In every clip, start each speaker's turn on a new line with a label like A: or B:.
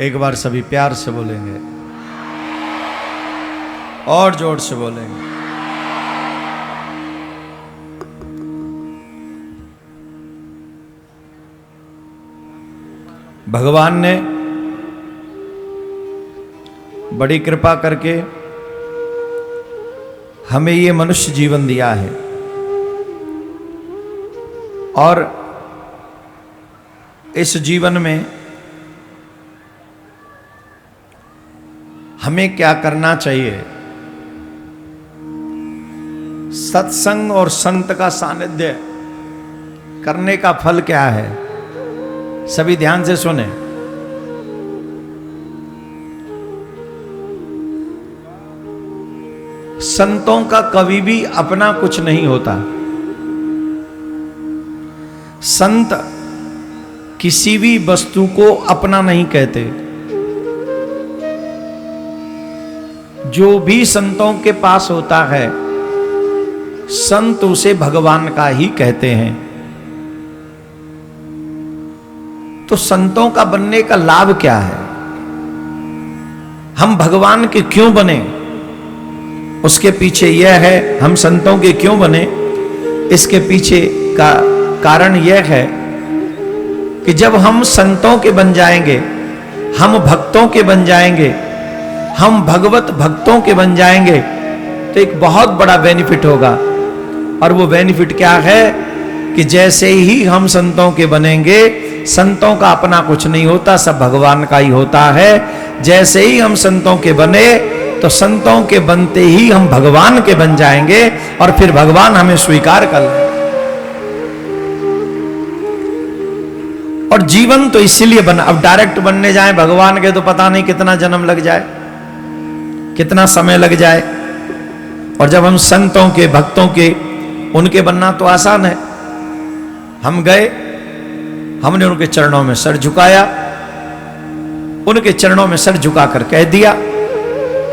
A: एक बार सभी प्यार से बोलेंगे और जोर से बोलेंगे। भगवान ने बड़ी कृपा करके हमें ये मनुष्य जीवन दिया है और इस जीवन में हमें क्या करना चाहिए। सत्संग और संत का सानिध्य करने का फल क्या है, सभी ध्यान से सुने। संतों का कभी भी अपना कुछ नहीं होता। संत किसी भी वस्तु को अपना नहीं कहते। जो भी संतों के पास होता है संत उसे भगवान का ही कहते हैं। तो संतों का बनने का लाभ क्या है, हम भगवान के क्यों बने, उसके पीछे यह है। हम संतों के क्यों बने, इसके पीछे का कारण यह है कि जब हम संतों के बन जाएंगे, हम भक्तों के बन जाएंगे, हम भगवत भक्तों के बन जाएंगे तो एक बहुत बड़ा बेनिफिट होगा। और वो बेनिफिट क्या है कि जैसे ही हम संतों के बनेंगे, संतों का अपना कुछ नहीं होता, सब भगवान का ही होता है। जैसे ही हम संतों के बने तो संतों के बनते ही हम भगवान के बन जाएंगे और फिर भगवान हमें स्वीकार कर लेंगे। और जीवन तो इसीलिए बना। अब डायरेक्ट बनने जाए भगवान के तो पता नहीं कितना जन्म लग जाए, कितना समय लग जाए। और जब हम संतों के भक्तों के उनके बनना तो आसान है। हम गए, हमने उनके चरणों में सर झुकाया, उनके चरणों में सर झुकाकर कह दिया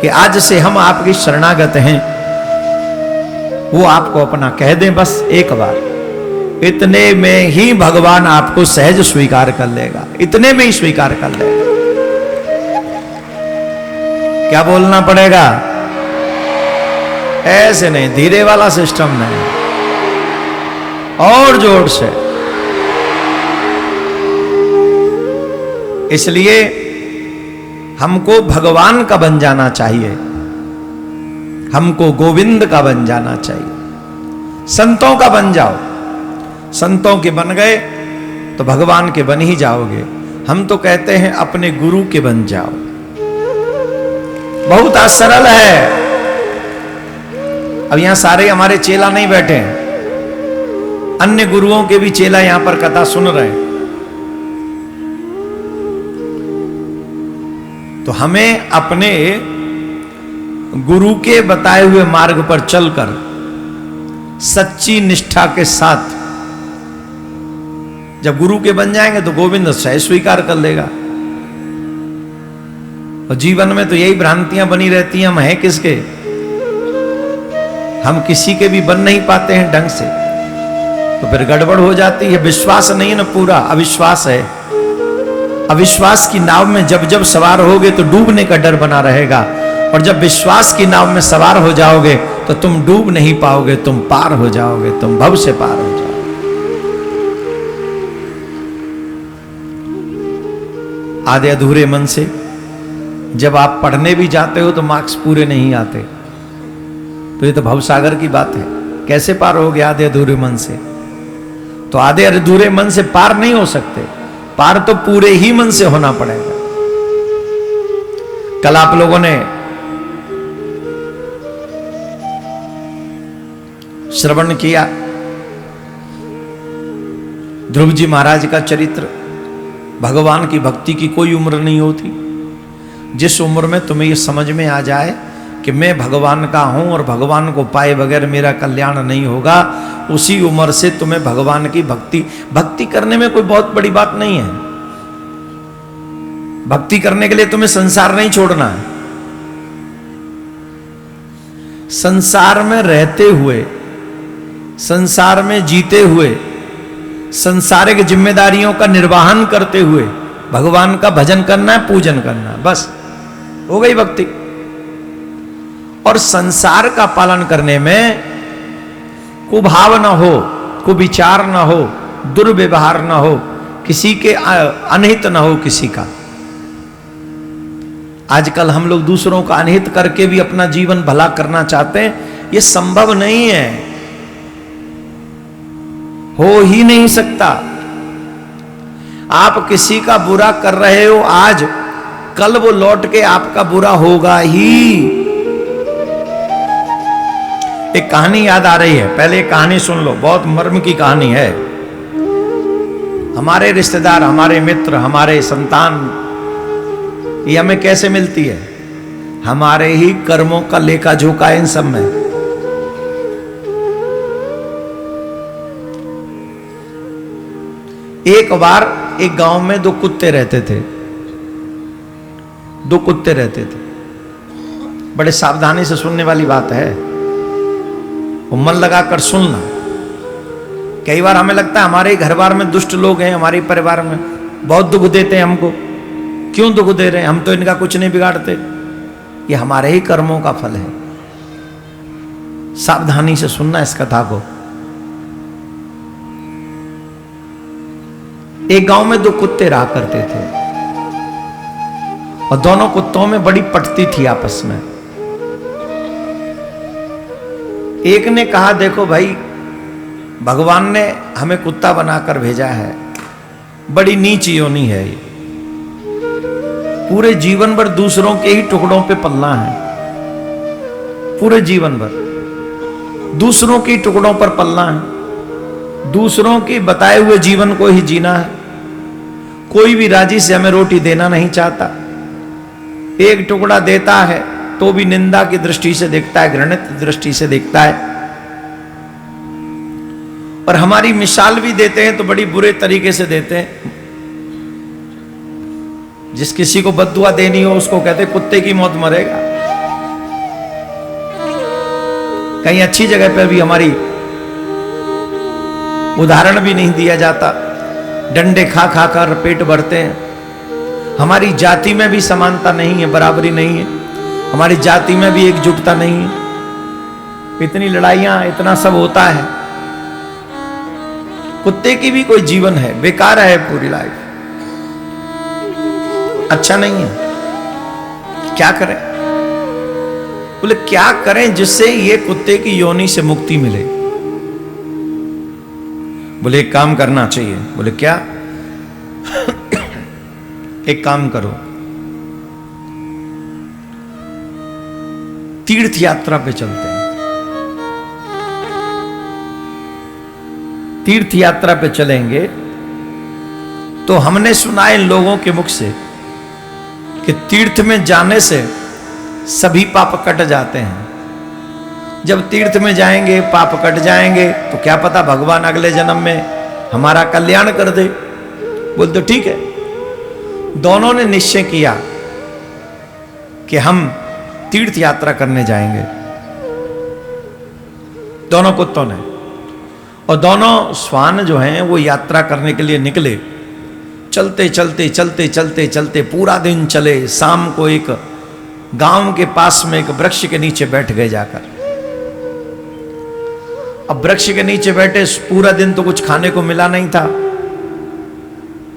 A: कि आज से हम आपकी शरणागत हैं। वो आपको अपना कह दें बस एक बार, इतने में ही भगवान आपको सहज स्वीकार कर लेगा, इतने में ही स्वीकार कर लेगा। क्या बोलना पड़ेगा? ऐसे नहीं, धीरे वाला सिस्टम नहीं, और जोर से। इसलिए हमको भगवान का बन जाना चाहिए, हमको गोविंद का बन जाना चाहिए। संतों का बन जाओ, संतों के बन गए तो भगवान के बन ही जाओगे। हम तो कहते हैं अपने गुरु के बन जाओ। बहुत सरल है। अब यहां सारे हमारे चेला नहीं बैठे हैं, अन्य गुरुओं के भी चेला यहां पर कथा सुन रहे हैं। तो हमें अपने गुरु के बताए हुए मार्ग पर चलकर सच्ची निष्ठा के साथ जब गुरु के बन जाएंगे तो गोविंद सहज स्वीकार कर लेगा। और जीवन में तो यही भ्रांतियां बनी रहती हैं, हम हैं किसके, हम किसी के भी बन नहीं पाते हैं ढंग से, तो फिर गड़बड़ हो जाती है। विश्वास नहीं है ना, पूरा अविश्वास है। अविश्वास की नाव में जब जब सवार होगे तो डूबने का डर बना रहेगा, और जब विश्वास की नाव में सवार हो जाओगे तो तुम डूब नहीं पाओगे, तुम पार हो जाओगे, तुम भव से पार हो जाओगे। आधे अधूरे मन से जब आप पढ़ने भी जाते हो तो मार्क्स पूरे नहीं आते, तो ये तो भवसागर की बात है। कैसे पार हो गया आधे अधूरे मन से? तो आधे अधूरे मन से पार नहीं हो सकते, पार तो पूरे ही मन से होना पड़ेगा। कल आप लोगों ने श्रवण किया ध्रुव जी महाराज का चरित्र। भगवान की भक्ति की कोई उम्र नहीं होती। जिस उम्र में तुम्हें यह समझ में आ जाए कि मैं भगवान का हूं और भगवान को पाए बगैर मेरा कल्याण नहीं होगा, उसी उम्र से तुम्हें भगवान की भक्ति करने में कोई बहुत बड़ी बात नहीं है। भक्ति करने के लिए तुम्हें संसार नहीं छोड़ना है। संसार में रहते हुए, संसार में जीते हुए, संसारिक जिम्मेदारियों का निर्वहन करते हुए भगवान का भजन करना है, पूजन करना है, बस हो गई भक्ति। और संसार का पालन करने में कुभाव न हो, कुविचार न हो, दुर्व्यवहार न हो, किसी के अनहित न हो किसी का। आजकल हम लोग दूसरों का अनहित करके भी अपना जीवन भला करना चाहते हैं, ये संभव नहीं है, हो ही नहीं सकता। आप किसी का बुरा कर रहे हो आज, कल वो लौट के आपका बुरा होगा ही। एक कहानी याद आ रही है, पहले एक कहानी सुन लो, बहुत मर्म की कहानी है। हमारे रिश्तेदार, हमारे मित्र, हमारे संतान, ये हमें कैसे मिलती है? हमारे ही कर्मों का लेखा जोखा इन सब में। एक बार एक गांव में दो कुत्ते रहते थे, दो कुत्ते रहते थे। बड़े सावधानी से सुनने वाली बात है, वो मन लगाकर सुनना। कई बार हमें लगता है हमारे घर बार में दुष्ट लोग हैं, हमारे परिवार में बहुत दुख देते हैं हमको। क्यों दुख दे रहे हैं? हम तो इनका कुछ नहीं बिगाड़ते, ये हमारे ही कर्मों का फल है। सावधानी से सुनना इस कथा को। एक गांव में दो कुत्ते रहा करते थे और दोनों कुत्तों में बड़ी पटती थी आपस में। एक ने कहा, देखो भाई, भगवान ने हमें कुत्ता बनाकर भेजा है, बड़ी नीच योनि है ये, पूरे जीवन भर दूसरों के ही टुकड़ों पे पलना है, पूरे जीवन भर दूसरों के टुकड़ों पर पलना है, दूसरों के बताए हुए जीवन को ही जीना है। कोई भी राजी से हमें रोटी देना नहीं चाहता, एक टुकड़ा देता है तो भी निंदा की दृष्टि से देखता है, घृणित दृष्टि से देखता है। और हमारी मिसाल भी देते हैं तो बड़ी बुरे तरीके से देते हैं। जिस किसी को बद्दुआ देनी हो उसको कहते कुत्ते की मौत मरेगा। कहीं अच्छी जगह पर भी हमारी उदाहरण भी नहीं दिया जाता, डंडे खा खा कर पेट भरते हैं। हमारी जाति में भी समानता नहीं है, बराबरी नहीं है, हमारी जाति में भी एकजुटता नहीं है। इतनी लड़ाइयां, इतना सब होता है। कुत्ते की भी कोई जीवन है, बेकार है पूरी लाइफ, अच्छा नहीं है। क्या करें? बोले क्या करें जिससे ये कुत्ते की योनि से मुक्ति मिले? बोले एक काम करना चाहिए। बोले क्या? एक काम करो, तीर्थ यात्रा पे चलते हैं। तीर्थ यात्रा पे चलेंगे तो हमने सुना इन लोगों के मुख से कि तीर्थ में जाने से सभी पाप कट जाते हैं। जब तीर्थ में जाएंगे पाप कट जाएंगे तो क्या पता भगवान अगले जन्म में हमारा कल्याण कर दे। बोल तो ठीक है। दोनों ने निश्चय किया कि हम तीर्थ यात्रा करने जाएंगे, दोनों कुत्तों ने। और दोनों श्वान जो हैं वो यात्रा करने के लिए निकले। चलते चलते चलते चलते चलते पूरा दिन चले। शाम को एक गांव के पास में एक वृक्ष के नीचे बैठ गए जाकर। अब वृक्ष के नीचे बैठे, पूरा दिन तो कुछ खाने को मिला नहीं था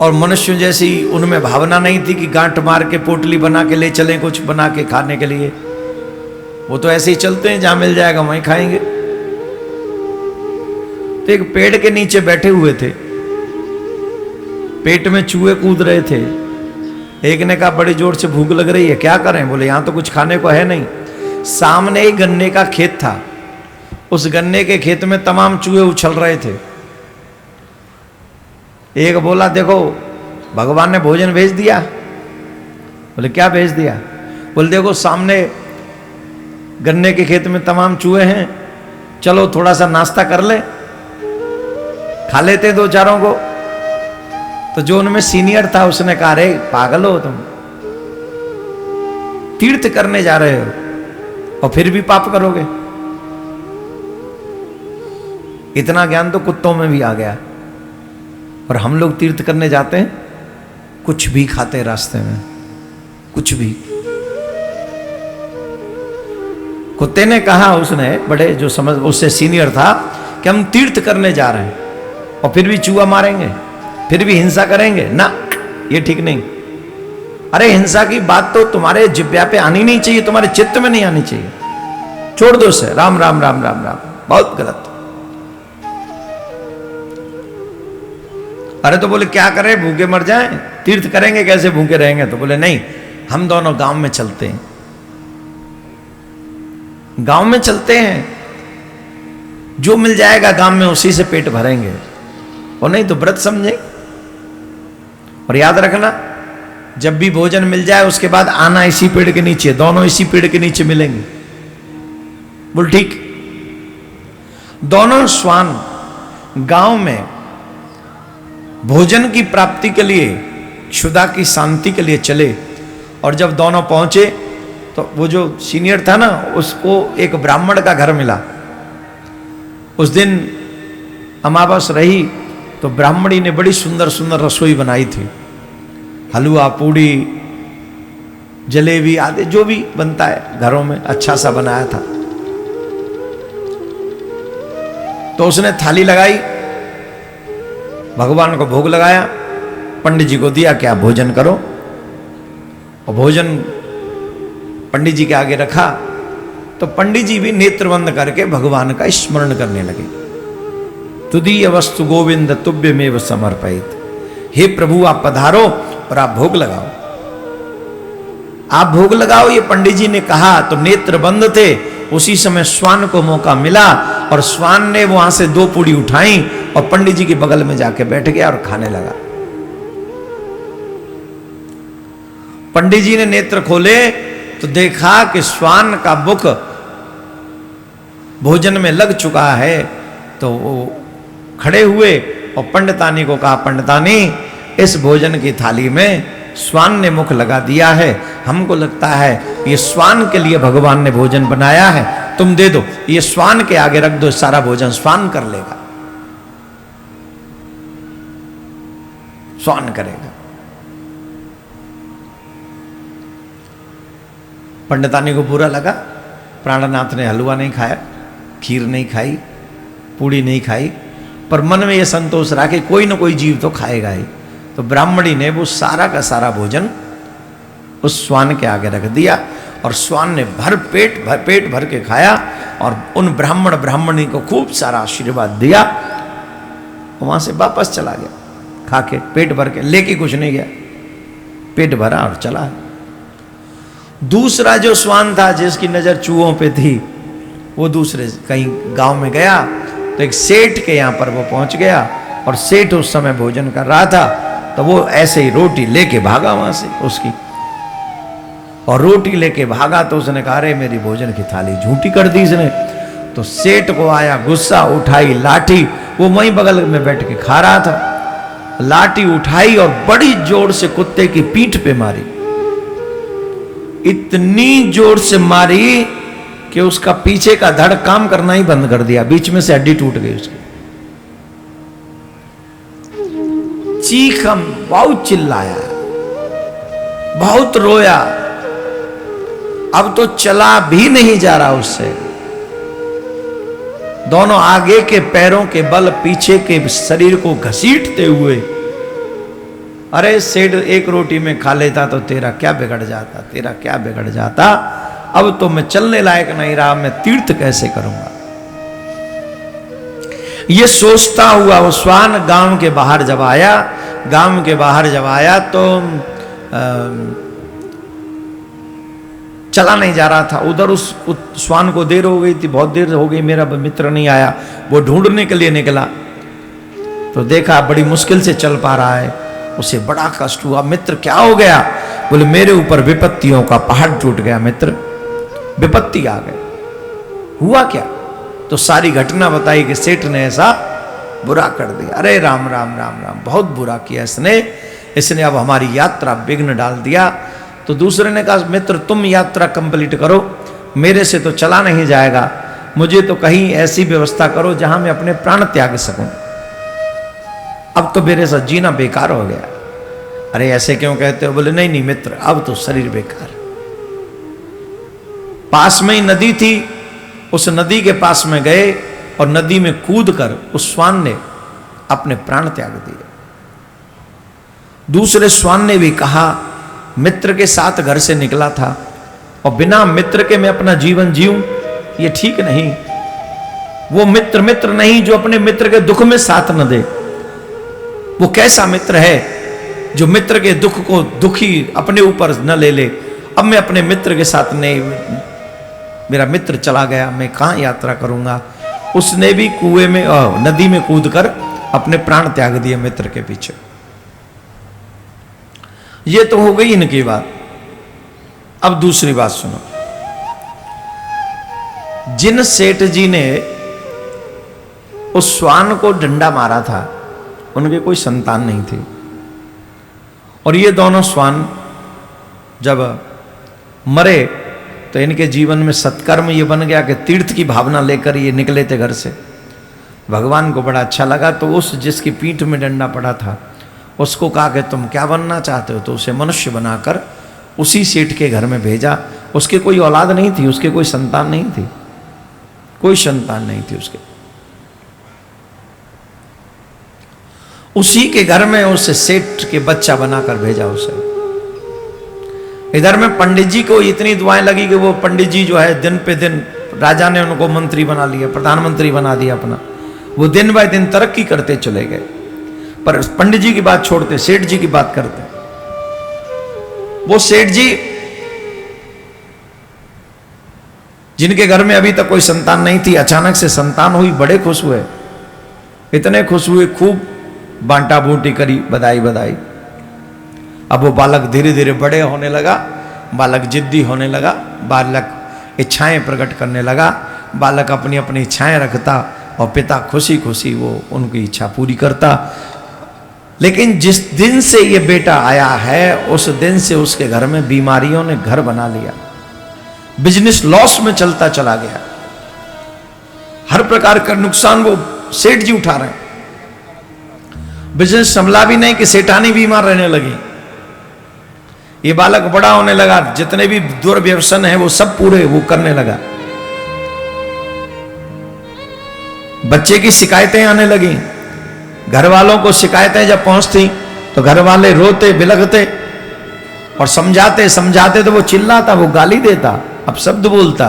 A: और मनुष्य जैसी उनमें भावना नहीं थी कि गांठ मार के पोटली बना के ले चलें कुछ बना के खाने के लिए। वो तो ऐसे ही चलते हैं, जहां मिल जाएगा वहीं खाएंगे। तो एक पेड़ के नीचे बैठे हुए थे, पेट में चूहे कूद रहे थे। एक ने कहा बड़ी जोर से भूख लग रही है, क्या करें? बोले यहां तो कुछ खाने को है नहीं। सामने ही गन्ने का खेत था, उस गन्ने के खेत में तमाम चूहे उछल रहे थे। एक बोला देखो भगवान ने भोजन भेज दिया। बोले क्या भेज दिया? बोले देखो सामने गन्ने के खेत में तमाम चूहे हैं, चलो थोड़ा सा नाश्ता कर ले, खा लेते दो चारों को। तो जो उनमें सीनियर था उसने कहा अरे पागल हो तुम, तीर्थ करने जा रहे हो और फिर भी पाप करोगे। इतना ज्ञान तो कुत्तों में भी आ गया। और हम लोग तीर्थ करने जाते हैं, कुछ भी खाते रास्ते में, कुछ भी। कुत्ते ने कहा, उसने बड़े जो समझ उससे सीनियर था, कि हम तीर्थ करने जा रहे हैं और फिर भी चूहा मारेंगे, फिर भी हिंसा करेंगे ना, ये ठीक नहीं। अरे हिंसा की बात तो तुम्हारे जिब्या पे आनी नहीं चाहिए, तुम्हारे चित्त में नहीं आनी चाहिए, छोड़ दो उसे। राम राम राम राम राम, बहुत गलत। अरे तो बोले क्या करें, भूखे मर जाएं, तीर्थ करेंगे कैसे, भूखे रहेंगे? तो बोले नहीं, हम दोनों गांव में चलते हैं, गांव में चलते हैं, जो मिल जाएगा गांव में उसी से पेट भरेंगे, और नहीं तो व्रत समझे। और याद रखना, जब भी भोजन मिल जाए उसके बाद आना इसी पेड़ के नीचे, दोनों इसी पेड़ के नीचे मिलेंगे। बोल ठीक। दोनों श्वान गांव में भोजन की प्राप्ति के लिए, क्षुधा की शांति के लिए चले, और जब दोनों पहुंचे तो वो जो सीनियर था ना, उसको एक ब्राह्मण का घर मिला। उस दिन अमावस रही तो ब्राह्मणी ने बड़ी सुंदर सुंदर रसोई बनाई थी, हलवा, पूड़ी, जलेबी आदि जो भी बनता है घरों में, अच्छा सा बनाया था। तो उसने थाली लगाई, भगवान को भोग लगाया, पंडित जी को दिया, क्या भोजन करो। और भोजन पंडित जी के आगे रखा तो पंडित जी भी नेत्र बंद करके भगवान का स्मरण करने लगे। तुदीय वस्तु गोविंद तुभ्यमेव समर्पित, हे प्रभु आप पधारो और आप भोग लगाओ, आप भोग लगाओ, ये पंडित जी ने कहा। तो नेत्र बंद थे, उसी समय श्वान को मौका मिला और श्वान ने वहां से 2 पूड़ी उठाई और पंडित जी के बगल में जाके बैठ गया और खाने लगा। पंडित जी ने नेत्र खोले तो देखा कि श्वान का मुख भोजन में लग चुका है। तो वो खड़े हुए और पंडितानी को कहा, पंडितानी इस भोजन की थाली में श्वान ने मुख लगा दिया है, हमको लगता है ये श्वान के लिए भगवान ने भोजन बनाया है, तुम दे दो, ये श्वान के आगे रख दो, सारा भोजन श्वान कर लेगा, श्वान करेगा। पंडितानी को बुरा लगा, प्राणनाथ ने हलवा नहीं खाया, खीर नहीं खाई, पूड़ी नहीं खाई, पर मन में यह संतोष रहा कि कोई ना कोई जीव तो खाएगा ही। तो ब्राह्मणी ने वो सारा का सारा भोजन उस श्वान के आगे रख दिया और श्वान ने पेट भर के खाया और उन ब्राह्मणी को खूब सारा आशीर्वाद दिया। वहां से वापस चला गया, खा के पेट भर के, लेके कुछ नहीं गया, पेट भरा और चला। दूसरा जो श्वान था जिसकी नजर चूहों पे थी, वो दूसरे कहीं गांव में गया तो एक सेठ के यहां पर वो पहुंच गया और सेठ उस समय भोजन कर रहा था। तो वो ऐसे ही रोटी लेके भागा वहां से उसकी, और रोटी लेके भागा तो उसने कहा, अरे मेरी भोजन की थाली झूठी कर दी इसने। तो सेठ को आया गुस्सा, उठाई लाठी, वो वहीं बगल में बैठ के खा रहा था, लाठी उठाई और बड़ी जोर से कुत्ते की पीठ पे मारी, इतनी जोर से मारी कि उसका पीछे का धड़ काम करना ही बंद कर दिया, बीच में से हड्डी टूट गई उसकी। चीखम, बहुत चिल्लाया, बहुत रोया, अब तो चला भी नहीं जा रहा उससे। दोनों आगे के पैरों के बल पीछे के शरीर को घसीटते हुए, अरे सेठ एक रोटी में खा लेता तो तेरा क्या बिगड़ जाता, तेरा क्या बिगड़ जाता, अब तो मैं चलने लायक नहीं रहा, मैं तीर्थ कैसे करूंगा। ये सोचता हुआ वो श्वान गांव के बाहर जब आया, गांव के बाहर जब आया तो चला नहीं जा रहा था। उधर उस श्वान को देर हो गई थी, बहुत देर हो गई, मेरा मित्र नहीं आया। वो ढूंढने के लिए निकला तो देखा बड़ी मुश्किल से चल पा रहा है, उसे बड़ा कष्ट हुआ। मित्र क्या हो गया? बोले मेरे ऊपर विपत्तियों का पहाड़ टूट गया मित्र, विपत्ति आ गई। हुआ क्या? तो सारी घटना बताई कि सेठ ने ऐसा बुरा कर दिया। अरे राम राम राम राम, बहुत बुरा किया इसने अब हमारी यात्रा विघ्न डाल दिया। तो दूसरे ने कहा मित्र तुम यात्रा कंप्लीट करो, मेरे से तो चला नहीं जाएगा, मुझे तो कहीं ऐसी व्यवस्था करो जहां मैं अपने प्राण त्याग सकूं, अब तो मेरे साथ जीना बेकार हो गया। अरे ऐसे क्यों कहते हो? बोले नहीं नहीं मित्र, अब तो शरीर बेकार। पास में ही नदी थी, उस नदी के पास में गए और नदी में कूदकर उस श्वान ने अपने प्राण त्याग दिए। दूसरे श्वान ने भी कहा, मित्र के साथ घर से निकला था और बिना मित्र के मैं अपना जीवन जीऊं, ये ठीक नहीं। वो मित्र मित्र नहीं जो अपने मित्र के दुख में साथ न दे। वो कैसा मित्र है जो मित्र के दुख को दुखी अपने ऊपर न ले ले। अब मैं अपने मित्र के साथ नहीं, मेरा मित्र चला गया, मैं कहां यात्रा करूंगा। उसने भी कुएं में नदी में कूदकर अपने प्राण त्याग दिए मित्र के पीछे। ये तो हो गई इनकी बात। अब दूसरी बात सुनो। जिन सेठ जी ने उस श्वान को डंडा मारा था, उनके कोई संतान नहीं थी। और ये दोनों श्वान जब मरे तो इनके जीवन में सत्कर्म ये बन गया कि तीर्थ की भावना लेकर ये निकले थे घर से। भगवान को बड़ा अच्छा लगा, तो उस जिसकी पीठ में डंडा पड़ा था उसको कहा कि तुम क्या बनना चाहते हो, तो उसे मनुष्य बनाकर उसी सेठ के घर में भेजा। उसके कोई औलाद नहीं थी, उसके कोई संतान नहीं थी, कोई संतान नहीं थी उसके। उसी के घर में उसे सेठ के बच्चा बनाकर भेजा उसे। इधर में पंडित जी को इतनी दुआएं लगी कि वो पंडित जी जो है दिन पे दिन राजा ने उनको मंत्री बना लिया, प्रधानमंत्री बना दिया अपना। वो दिन बाय दिन तरक्की करते चले गए। पर पंडित जी की बात छोड़ते, सेठ जी की बात करते। वो सेठ जी जिनके घर में अभी तक कोई संतान नहीं थी, अचानक से संतान हुई, बड़े खुश हुए। इतने खुश हुए, खूब बांटा बूटी करी, बधाई बधाई। अब वो बालक धीरे धीरे बड़े होने लगा, बालक जिद्दी होने लगा, बालक इच्छाएं प्रकट करने लगा। बालक अपनी अपनी इच्छाएं रखता और पिता खुशी खुशी वो उनकी इच्छा पूरी करता। लेकिन जिस दिन से ये बेटा आया है, उस दिन से उसके घर में बीमारियों ने घर बना लिया। बिजनेस लॉस में चलता चला गया। हर प्रकार का नुकसान वो सेठ जी उठा रहे हैं। बिजनेस संभला भी नहीं कि सेठानी बीमार रहने लगी। ये बालक बड़ा होने लगा, जितने भी दुर्व्यसन है वो सब पूरे वो करने लगा। बच्चे की शिकायतें आने लगी। घर वालों को शिकायतें जब पहुंचती तो घर वाले रोते बिलखते और समझाते समझाते तो वो चिल्लाता, वो गाली देता, अब शब्द बोलता,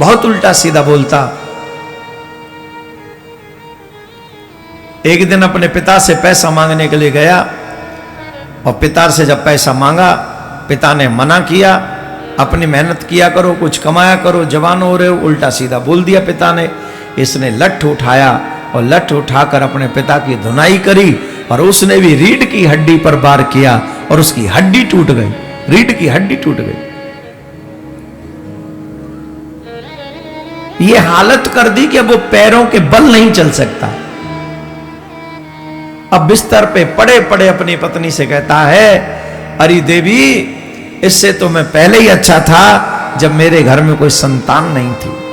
A: बहुत उल्टा सीधा बोलता। एक दिन अपने पिता से पैसा मांगने के लिए गया और पिता से जब पैसा मांगा, पिता ने मना किया। अपनी मेहनत किया करो, कुछ कमाया करो, जवान हो रहे हो, उल्टा सीधा बोल दिया पिता ने। इसने लठ उठाया और लठ उठाकर अपने पिता की धुनाई करी और उसने भी रीढ़ की हड्डी पर वार किया और उसकी हड्डी टूट गई, रीढ़ की हड्डी टूट गई। ये हालत कर दी कि अब वो पैरों के बल नहीं चल सकता। अब बिस्तर पे पड़े पड़े अपनी पत्नी से कहता है, अरे देवी, इससे तो मैं पहले ही अच्छा था जब मेरे घर में कोई संतान नहीं थी।